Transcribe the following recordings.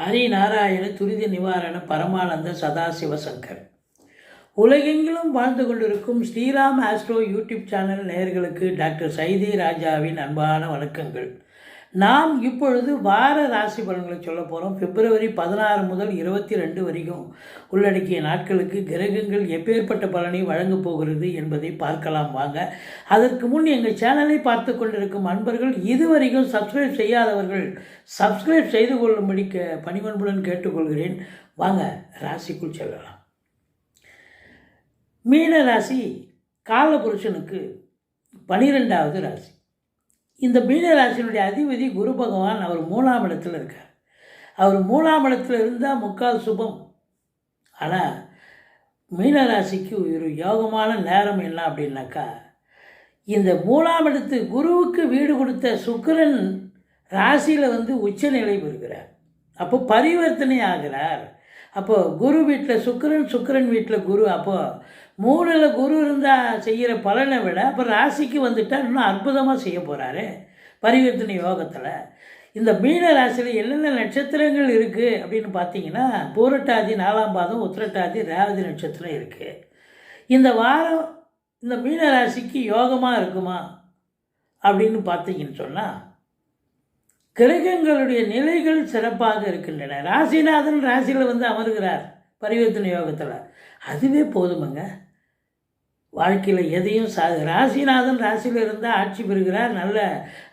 ஹரிநாராயண துரித நிவாரண பரமானந்த சதாசிவசங்கர். உலகெங்கிலும் வாழ்ந்து கொண்டிருக்கும் ஸ்ரீராம் ஆஸ்ட்ரோ யூடியூப் சேனல் நேயர்களுக்கு டாக்டர் சைதை ராஜாவின் அன்பான வணக்கங்கள். நாம் இப்பொழுது வார ராசி பலன்களை சொல்ல போகிறோம். பிப்ரவரி 16 முதல் 22 வரைக்கும் உள்ளடக்கிய நாட்களுக்கு கிரகங்கள் எப்பேற்பட்ட பலனை வழங்கப் போகிறது என்பதை பார்க்கலாம் வாங்க. அதற்கு முன் எங்கள் சேனலை பார்த்து கொண்டிருக்கும் அன்பர்கள் இதுவரைக்கும் சப்ஸ்கிரைப் செய்யாதவர்கள் சப்ஸ்கிரைப் செய்து கொள்ளும்படி பணிவன்புடன் கேட்டுக்கொள்கிறேன். வாங்க ராசிக்குள் செல்லலாம். மீன ராசி காலபுருஷனுக்கு 12வது ராசி. இந்த மீன ராசியினுடைய அதிபதி குரு பகவான். அவர் 3ஆம் இடத்துல இருக்கார். அவர் 3ஆம் இடத்துல இருந்தால் முக்கால் சுபம். ஆனால் மீன ராசிக்கு ஒரு யோகமான நேரம் என்ன அப்படின்னாக்கா, இந்த 3ஆம் இடத்து குருவுக்கு வீடு கொடுத்த சுக்கிரன் ராசியில் உச்சநிலை பெறுகிறார். அப்போ பரிவர்த்தனை ஆகிறார். அப்போது குரு வீட்டில் சுக்கிரன், சுக்கிரன் வீட்டில் குரு. அப்போது 3ல் குரு இருந்தால் செய்கிற பலனை விட அப்போ ராசிக்கு வந்துட்டால் இன்னும் அற்புதமாக செய்ய போகிறாரு பரிவர்த்தனை யோகத்தில். இந்த மீன ராசியில் என்னென்ன நட்சத்திரங்கள் இருக்குது அப்படின்னு பார்த்தீங்கன்னா, பூரட்டாதி 4ஆம் பாதம், உத்திரட்டாதி, ரேவதி நட்சத்திரம் இருக்குது. இந்த வாரம் இந்த மீன ராசிக்கு யோகமாக இருக்குமா அப்படின்னு பார்த்தீங்கன்னு சொன்னால், கிரகங்களுடைய நிலைகள் சிறப்பாக இருக்கின்றன. ராசிநாதன் ராசியில் அமர்கிறார் பரிவர்த்தனை யோகத்தில். அதுவே போதுமுங்க. வாழ்க்கையில் எதையும் ராசிநாதன் ராசியில் இருந்தால் ஆட்சி பெறுகிறார். நல்ல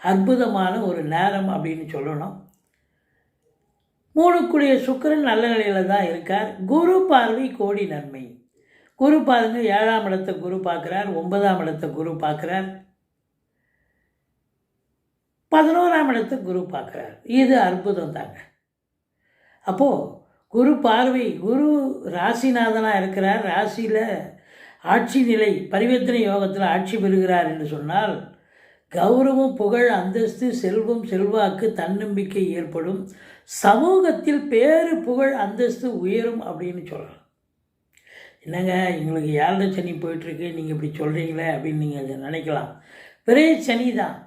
அற்புதமான ஒரு நேரம் அப்படின்னு சொல்லணும். 3க்குடைய சுக்கிரன் நல்ல நிலையில் தான் இருக்கார். குரு பார்வை கோடி நன்மை. குரு பாருங்க, 7ஆம் இடத்தை குரு பார்க்குறார், 9ஆம் இடத்தை குரு பார்க்குறார், 11ஆம் இடத்தை குரு பார்க்குறார். இது அற்புதம் தாங்க. அப்போது குரு பார்வை, குரு ராசிநாதனாக இருக்கிறார். ராசியில் ஆட்சி நிலை பரிவர்த்தனை யோகத்தில் ஆட்சி பெறுகிறார் என்று சொன்னால், கௌரவம், புகழ், அந்தஸ்து, செல்வம், செல்வாக்கு, தன்னம்பிக்கை ஏற்படும். சமூகத்தில் பேரு, புகழ், அந்தஸ்து உயரும் அப்படின்னு சொல்லலாம். என்னங்க எங்களுக்கு 7 சனி போயிட்டுருக்கு, நீங்கள் இப்படி சொல்கிறீங்களே அப்படின்னு நீங்கள் நினைக்கலாம். பெரிய சனி தான்.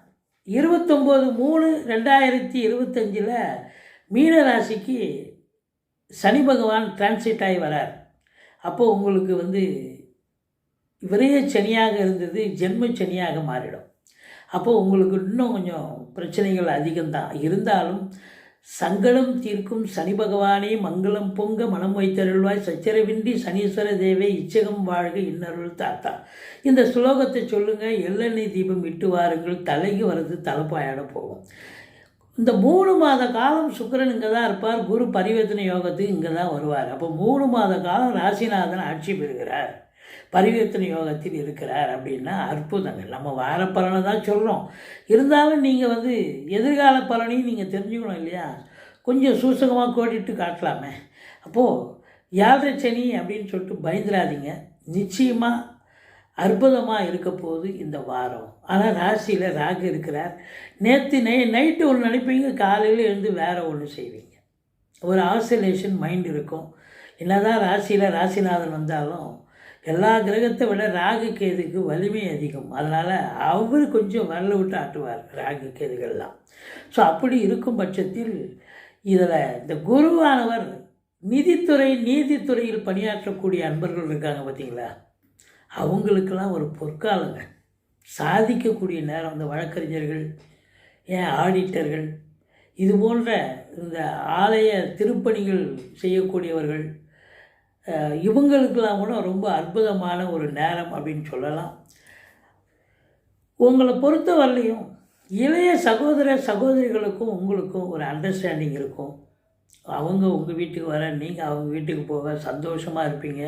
29/3/2025 மீன ராசிக்கு சனி பகவான் டிரான்சிட் ஆகி வரார். அப்போது உங்களுக்கு விரைய சனியாக இருந்தது ஜென்ம சனியாக மாறிடும். அப்போது உங்களுக்கு இன்னும் கொஞ்சம் பிரச்சனைகள் அதிகம்தான். இருந்தாலும் சங்கடம் தீர்க்கும் சனி பகவானே மங்களம் பொங்க மனம் வைத்தருள்வாய், சச்சரவின்றி சனீஸ்வர தேவே இச்சகம் வாழ்க இன்னருள் தாத்தா. இந்த ஸ்லோகத்தை சொல்லுங்கள். எள்ளெண்ணெய் தீபம் இட்டு வாருங்கள். தலைக்கு வர்றது தலைப்பாயாட போகும். இந்த 3 மாத காலம் சுக்கிரன் இங்கே தான் இருப்பார். குரு பரிவர்த்தனை யோகத்துக்கு இங்கே தான் வருவார். அப்போ 3 மாத காலம் ராசிநாதன் ஆட்சி பெறுகிறார், பரிவர்த்தனை யோகத்தில் இருக்கிறார். அப்படின்னா அற்புதங்கள். நம்ம வார பலனை தான் சொல்கிறோம். இருந்தாலும் நீங்கள் எதிர்கால பலனையும் நீங்கள் தெரிஞ்சுக்கணும் இல்லையா? கொஞ்சம் சூசகமாக கோடிட்டு காட்டலாமே. அப்போது 7 சனி அப்படின்னு சொல்லிட்டு பயந்துடாதீங்க. நிச்சயமாக அற்புதமாக இருக்க போகுது இந்த வாரம். ஆனால் ராசியில் ராகு இருக்கிறார். நேற்று நைட்டு ஒன்று நினைப்பீங்க, காலையில் எழுந்து வேறு ஒன்று செய்வீங்க. ஒரு ஆசிலேஷன் மைண்ட் இருக்கும். என்னதான் ராசியில் ராசிநாதன் வந்தாலும் எல்லா கிரகத்தை விட ராகு கேதுக்கு வலிமை அதிகம். அதனால் அவர் கொஞ்சம் வரல விட்டு ஆட்டுவார் ராகு கேதுகள்லாம். ஸோ அப்படி இருக்கும் பட்சத்தில் இதில் இந்த குருவானவர் நிதித்துறை, நீதித்துறையில் பணியாற்றக்கூடிய அன்பர்கள் இருக்காங்க பார்த்தீங்களா, அவங்களுக்கெல்லாம் ஒரு பொற்காலங்க. சாதிக்கக்கூடிய நேரம். இந்த வழக்கறிஞர்கள், ஆடிட்டர்கள், இது போன்ற இந்த ஆலய திருப்பணிகள் செய்யக்கூடியவர்கள், இவங்களுக்கெல்லாம் கூட ரொம்ப அற்புதமான ஒரு நேரம் அப்படின்னு சொல்லலாம். உங்களை பொறுத்த வரலையும் இளைய சகோதர சகோதரிகளுக்கும் உங்களுக்கும் ஒரு அண்டர்ஸ்டாண்டிங் இருக்கும். அவங்க உங்கள் வீட்டுக்கு வர, நீங்கள் அவங்க வீட்டுக்கு போக சந்தோஷமாக இருப்பீங்க.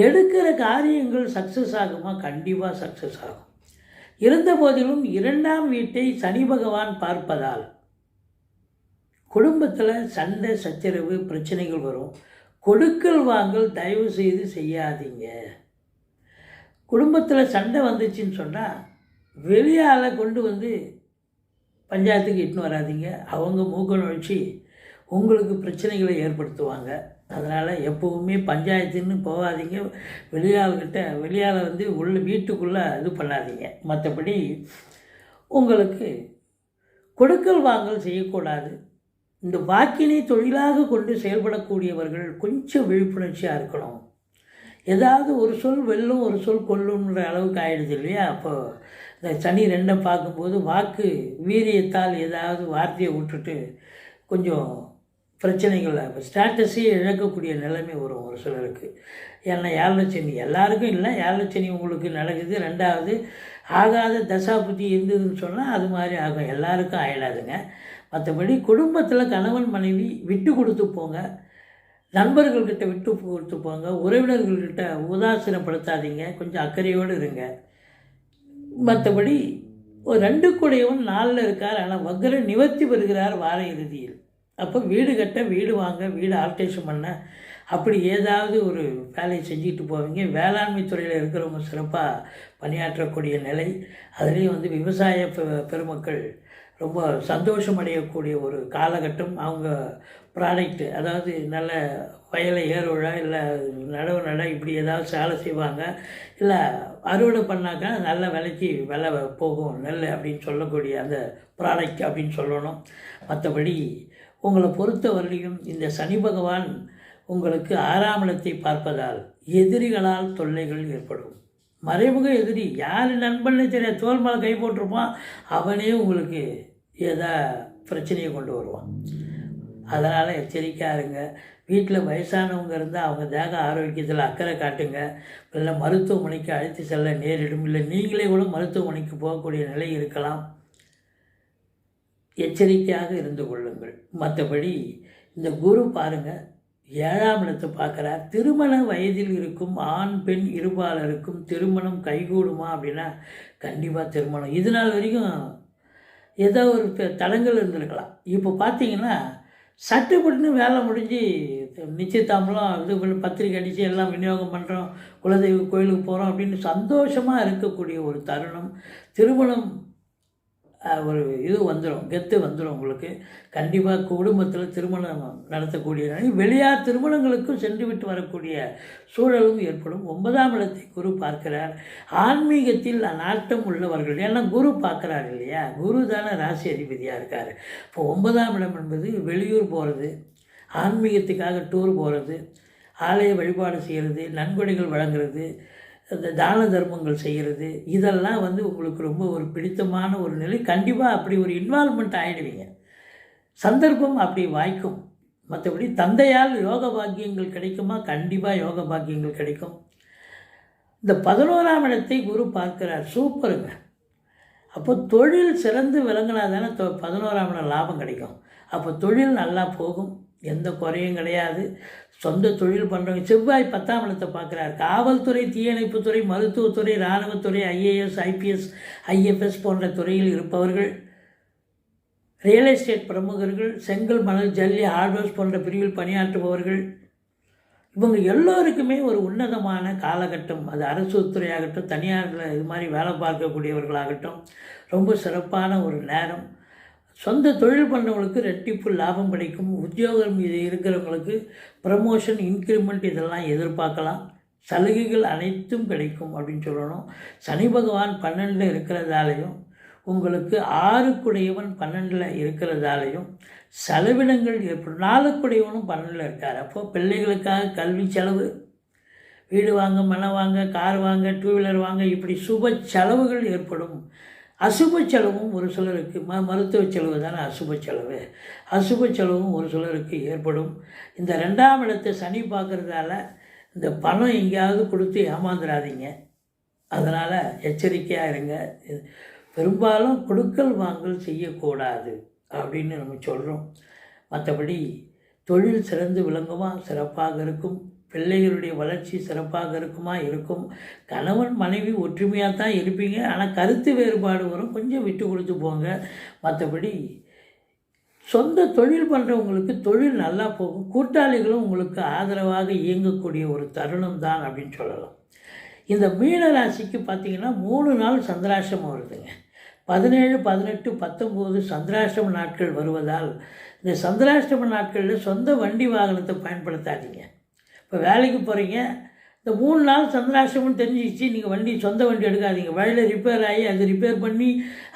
எடுக்கிற காரியங்கள் சக்ஸஸ் ஆகுமா? கண்டிப்பாக சக்ஸஸ் ஆகும். இருந்த போதிலும் 2ஆம் வீட்டை சனி பகவான் பார்ப்பதால் குடும்பத்தில் சண்டை சச்சரவு பிரச்சனைகள் வரும். கொடுக்கல் வாங்கல் தயவு செய்து செய்யாதீங்க. குடும்பத்தில் சண்டை வந்துச்சுன்னு சொன்னால் வெளியால் கொண்டு பஞ்சாயத்துக்கு இட்டுன்னு வராதிங்க. அவங்க மூக்க நுழைச்சி உங்களுக்கு பிரச்சனைகளை ஏற்படுத்துவாங்க. அதனால் எப்போவுமே பஞ்சாயத்துன்னு போகாதீங்க. வெளியால் வீட்டுக்குள்ளே இது பண்ணாதீங்க. மற்றபடி உங்களுக்கு கொடுக்கல் வாங்கல் செய்யக்கூடாது. இந்த வாக்கினை தொழிலாக கொண்டு செயல்படக்கூடியவர்கள் கொஞ்சம் விழிப்புணர்ச்சியாக இருக்கணும். ஏதாவது ஒரு சொல் வெல்லும் ஒரு சொல் கொல்லுன்ற அளவுக்கு ஆகிடுது இல்லையா? அப்போ இந்த சனி ரெண்டை பார்க்கும்போது வாக்கு வீரியத்தால் ஏதாவது வார்த்தையை விட்டுட்டு கொஞ்சம் பிரச்சனைகள் ஸ்டேட்டஸே இழக்கக்கூடிய நிலைமை வரும் ஒரு சிலருக்கு. ஏன்னா ஏழரைச்சனி எல்லாருக்கும் இல்லை, ஏழரைச்சனி உங்களுக்கு நடக்குது. ரெண்டாவது ஆகாத தசாபுத்தி இருந்ததுன்னு சொன்னால் அது மாதிரி ஆகும், எல்லாருக்கும் ஆயிடாதுங்க. மற்றபடி குடும்பத்தில் கணவன் மனைவி விட்டு கொடுத்து போங்க, நண்பர்கள்கிட்ட விட்டு கொடுத்து போங்க, உறவினர்கள்கிட்ட உதாசீனப்படுத்தாதீங்க, கொஞ்சம் அக்கறையோடு இருங்க. மற்றபடி ஒரு 2 கூடையவன் 4ல் இருக்கார், ஆனால் வக்ர நிவர்த்தி வருகிறார் வார இறுதியில். அப்போ வீடு கட்ட, வீடு வாங்க, வீடு ஆல்ட்ரேஷன் பண்ண, அப்படி ஏதாவது ஒரு வேலையை செஞ்சுட்டு போவீங்க. வேளாண்மை துறையில் இருக்கிறவங்க சிறப்பாக பணியாற்றக்கூடிய நிலை. அதுலேயும் வந்து விவசாய பெருமக்கள் ரொம்ப சந்தோஷம் அடையக்கூடிய ஒரு காலகட்டம். அவங்க ப்ராடக்ட்டு, அதாவது நல்ல வயலை ஏறுவிழா இல்லை நடவு நட இப்படி ஏதாவது சேலை செய்வாங்க, இல்லை அறுவடை பண்ணாக்கா நல்ல விலைக்கு விலை போகும் நெல் அப்படின்னு சொல்லக்கூடிய அந்த ப்ராடக்ட் அப்படின்னு சொல்லணும். மற்றபடி உங்களை பொறுத்த வரலையும் இந்த சனி பகவான் உங்களுக்கு 6ஆம் இடத்தை பார்ப்பதால் எதிரிகளால் தொல்லைகள் ஏற்படும். மறைமுக எதிரி யார் நண்பன்னு தெரியாது, தோல் மேலே கை போட்டிருப்பான், அவனே உங்களுக்கு ஏதா பிரச்சனையை கொண்டு வருவான். அதனால் எச்சரிக்கையாக இருங்க. வீட்டில் வயசானவங்க இருந்தால் அவங்க தேக ஆரோக்கியத்தில் அக்கறை காட்டுங்க. இல்லை மருத்துவமனைக்கு அழைத்து செல்ல நேரிடும், இல்லை நீங்களே கூட மருத்துவமனைக்கு போகக்கூடிய நிலை இருக்கலாம். எச்சரிக்கையாக இருந்து கொள்ளுங்கள். மற்றபடி இந்த குரு பாருங்கள் 7ஆம் இடத்தை பார்க்குறார். திருமண வயதில் இருக்கும் ஆண் பெண் இருபாலருக்கும் திருமணம் கைகூடுமா அப்படின்னா கண்டிப்பாக திருமணம். இது நாள் வரைக்கும் ஏதோ ஒரு தடங்கள் இருந்திருக்கலாம். இப்போ பார்த்தீங்கன்னா சட்டுப்பட்டுன்னு வேலை முடிஞ்சு நிச்சயதாம்பலம் இது பத்திரிக்கை அடித்து எல்லாம் விநியோகம் பண்ணுறோம், குலதெய்வ கோயிலுக்கு போகிறோம் அப்படின்னு சந்தோஷமாக இருக்கக்கூடிய ஒரு தருணம். திருமணம் ஒரு இது வந்துடும், கெத்து வந்துடும் உங்களுக்கு. கண்டிப்பாக குடும்பத்தில் திருமணம் நடத்தக்கூடிய வெளியார் திருமணங்களுக்கும் சென்று விட்டு வரக்கூடிய சூழலும் ஏற்படும். 9ஆம் இடத்தை குரு பார்க்கிறார். ஆன்மீகத்தில் நாட்டம் உள்ளவர்கள், ஏன்னா குரு பார்க்குறாரு இல்லையா, குரு தானே ராசி அதிபதியாக இருக்கார். இப்போ 9ஆம் இடம் என்பது வெளியூர் போகிறது, ஆன்மீகத்துக்காக டூர் போகிறது, ஆலய வழிபாடு செய்கிறது, நன்கொடைகள் வழங்குறது, இந்த தான தர்மங்கள் செய்கிறது, இதெல்லாம் வந்து உங்களுக்கு ரொம்ப ஒரு பிடித்தமான ஒரு நிலை. கண்டிப்பாக அப்படி ஒரு இன்வால்மெண்ட் ஆகிடுவீங்க, சந்தர்ப்பம் அப்படி வாய்க்கும். மற்றபடி தந்தையால் யோக பாக்கியங்கள் கிடைக்குமா? கண்டிப்பாக யோக பாக்கியங்கள் கிடைக்கும். இந்த 11ஆம் இடத்தை குரு பார்க்கிறார், சூப்பருங்க. அப்போ தொழில் சிறந்து விளங்கினா தானே 11ஆம் இடம் லாபம் கிடைக்கும். அப்போ தொழில் நல்லா போகும், எந்த குறையும் கிடையாது. சொந்த தொழில் பண்ணுறவங்க. செவ்வாய் 10ஆம் இடத்தை பார்க்குறார். காவல்துறை, தீயணைப்புத்துறை, மருத்துவத்துறை, இராணுவத்துறை, ஐஏஎஸ், ஐபிஎஸ், ஐஎஃப்எஸ் போன்ற துறையில் இருப்பவர்கள், ரியல் எஸ்டேட் பிரமுகர்கள், செங்கல், மணல், ஜல்லி, ஹார்ட்வேர்ஸ் போன்ற பிரிவில் பணியாற்றுபவர்கள், இவங்க எல்லோருக்குமே ஒரு உன்னதமான காலகட்டம். அது அரசு துறையாகட்டும், தனியாரில் இது மாதிரி வேலை பார்க்கக்கூடியவர்களாகட்டும், ரொம்ப சிறப்பான ஒரு நேரம். சொந்த தொழில் பண்ணுறவங்களுக்கு ரெட்டிப்பு லாபம் கிடைக்கும். உத்தியோகம் இது இருக்கிறவங்களுக்கு ப்ரமோஷன், இன்க்ரிமெண்ட் இதெல்லாம் எதிர்பார்க்கலாம். சலுகைகள் அனைத்தும் கிடைக்கும் அப்படின்னு சொல்லணும். சனி பகவான் 12ல் இருக்கிறதாலையும், உங்களுக்கு 6குடையவன் 12ல் இருக்கிறதாலையும் செலவினங்கள் ஏற்படும். 4குடையவனும் 12ல் இருக்கார். அப்போது பிள்ளைகளுக்காக கல்வி செலவு, வீடு வாங்க, மனை வாங்க, கார் வாங்க, 2 வீலர் வாங்க, இப்படி சுப செலவுகள் ஏற்படும். அசுப செலவும் ஒரு சிலருக்கு, மருத்துவ செலவு தானே அசுப செலவு, அசுப செலவும் ஒரு சிலருக்கு ஏற்படும். இந்த 2ஆம் இடத்தை சனி பார்க்குறதால இந்த பணம் எங்கேயாவது கொடுத்து ஏமாந்துடாதீங்க. அதனால் எச்சரிக்கையாக இருங்க. பெரும்பாலும் கொடுக்கல் வாங்கல் செய்யக்கூடாது அப்படின்னு நம்ம சொல்கிறோம். மற்றபடி தொழில் சிறந்து விளங்குமா? சிறப்பாக இருக்கும். பிள்ளைகளுடைய வளர்ச்சி சிறப்பாக இருக்கும். கணவன் மனைவி ஒற்றுமையாக தான் இருப்பீங்க, ஆனால் கருத்து வேறுபாடு வரும், கொஞ்சம் விட்டு கொடுத்து போங்க. மற்றபடி சொந்த தொழில் பண்ணுறவங்களுக்கு தொழில் நல்லா போகும். கூட்டாளிகளும் உங்களுக்கு ஆதரவாக இயங்கக்கூடிய ஒரு தருணம் தான் அப்படின்னு சொல்லலாம். இந்த மீன ராசிக்கு பார்த்திங்கன்னா 3 நாள் சந்திராஷ்டமம் வருதுங்க. 17, 18, 19 சந்திராஷ்டம நாட்கள் வருவதால் இந்த சந்திராஷ்டம நாட்களில் சொந்த வண்டி வாகனத்தை பயன்படுத்தாதீங்க. இப்போ வேலைக்கு போகிறீங்க, இந்த 3 நாள் சந்திராஷ்டமம்னு தெரிஞ்சிச்சு, நீங்கள் வண்டி சொந்த வண்டி எடுக்காதீங்க. வழியில் ரிப்பேர் ஆகி அதை ரிப்பேர் பண்ணி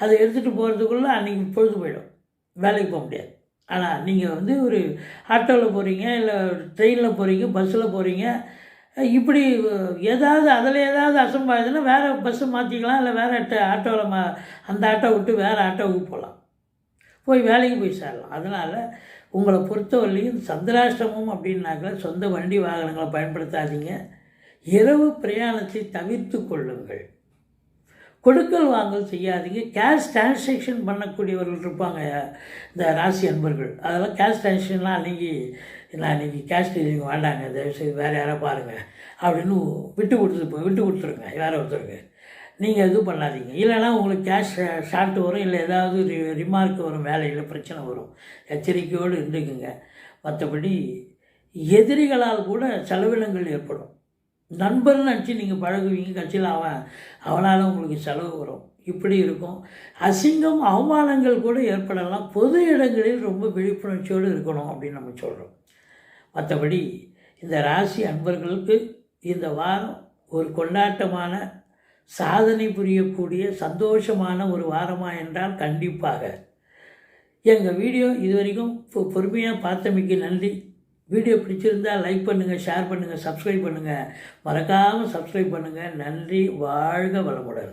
அதை எடுத்துகிட்டு போகிறதுக்குள்ளே அன்றைக்கி பொழுது போயிடும், வேலைக்கு போக முடியாது. ஆனால் நீங்கள் வந்து ஒரு ஆட்டோவில் போகிறீங்க, இல்லை ட்ரெயினில் போகிறீங்க, பஸ்ஸில் போகிறீங்க, இப்படி ஏதாவது அதில் ஏதாவது அசம்பாவிதம்னா வேறு பஸ்ஸு மாற்றிக்கலாம், இல்லை வேறு ஆட்டோவில் அந்த ஆட்டோ விட்டு வேறு ஆட்டோவுக்கு போகலாம், போய் வேலைக்கு போய் சேரலாம். அதனால் உங்களை பொறுத்தவரையிலையும் சந்திராஷ்டமம் அப்படின்னாக்க சொந்த வண்டி வாகனங்களை பயன்படுத்தாதீங்க. இரவு பிரயாணத்தை தவிர்த்து கொள்ளுங்கள். கொடுக்கல் வாங்கல் செய்யாதீங்க. கேஷ் டிரான்சாக்ஷன் பண்ணக்கூடியவர்கள் இருப்பாங்க இந்த ராசி அன்பர்கள். அதெல்லாம் கேஷ் டிரான்சாக்ஷன்லாம் அன்றைக்கி கேஷ் டீலிங் வேண்டாங்க, தயவுசெய்து வேறு யாராவது பாருங்கள் அப்படின்னு விட்டு கொடுத்துருங்க வேறு ஒருத்தருக்கு. நீங்கள் எதுவும் பண்ணாதீங்க. இல்லைனா உங்களுக்கு கேஷ் ஷார்ட் வரும், இல்லை ஏதாவது ரிமார்க் வரும், வேலையில் பிரச்சனை வரும். எச்சரிக்கையோடு இருந்துக்குங்க. மற்றபடி எதிரிகளால் கூட செலவினங்கள் ஏற்படும். நண்பர்னு நினச்சி நீங்கள் பழகுவீங்க, கட்சியில் அவனால் உங்களுக்கு செலவு வரும். இப்படி இருக்கும். அசிங்கம் அவமானங்கள் கூட ஏற்படலாம். பொது இடங்களில் ரொம்ப விழிப்புணர்ச்சியோடு இருக்கணும் அப்படின்னு நம்ம சொல்கிறோம். மற்றபடி இந்த ராசி அன்பர்களுக்கு இந்த வாரம் ஒரு கொண்டாட்டமான, சாதனை புரியக்கூடிய, சந்தோஷமான ஒரு வாரமாக என்றால் கண்டிப்பாக. எங்கள் வீடியோ இது வரைக்கும் பொறுமையாக பார்த்தமைக்கு நன்றி. வீடியோ பிடிச்சிருந்தால் லைக் பண்ணுங்கள், ஷேர் பண்ணுங்கள், சப்ஸ்கிரைப் பண்ணுங்கள். மறக்காமல் சப்ஸ்கிரைப் பண்ணுங்கள். நன்றி. வாழ்க வளமுடன்.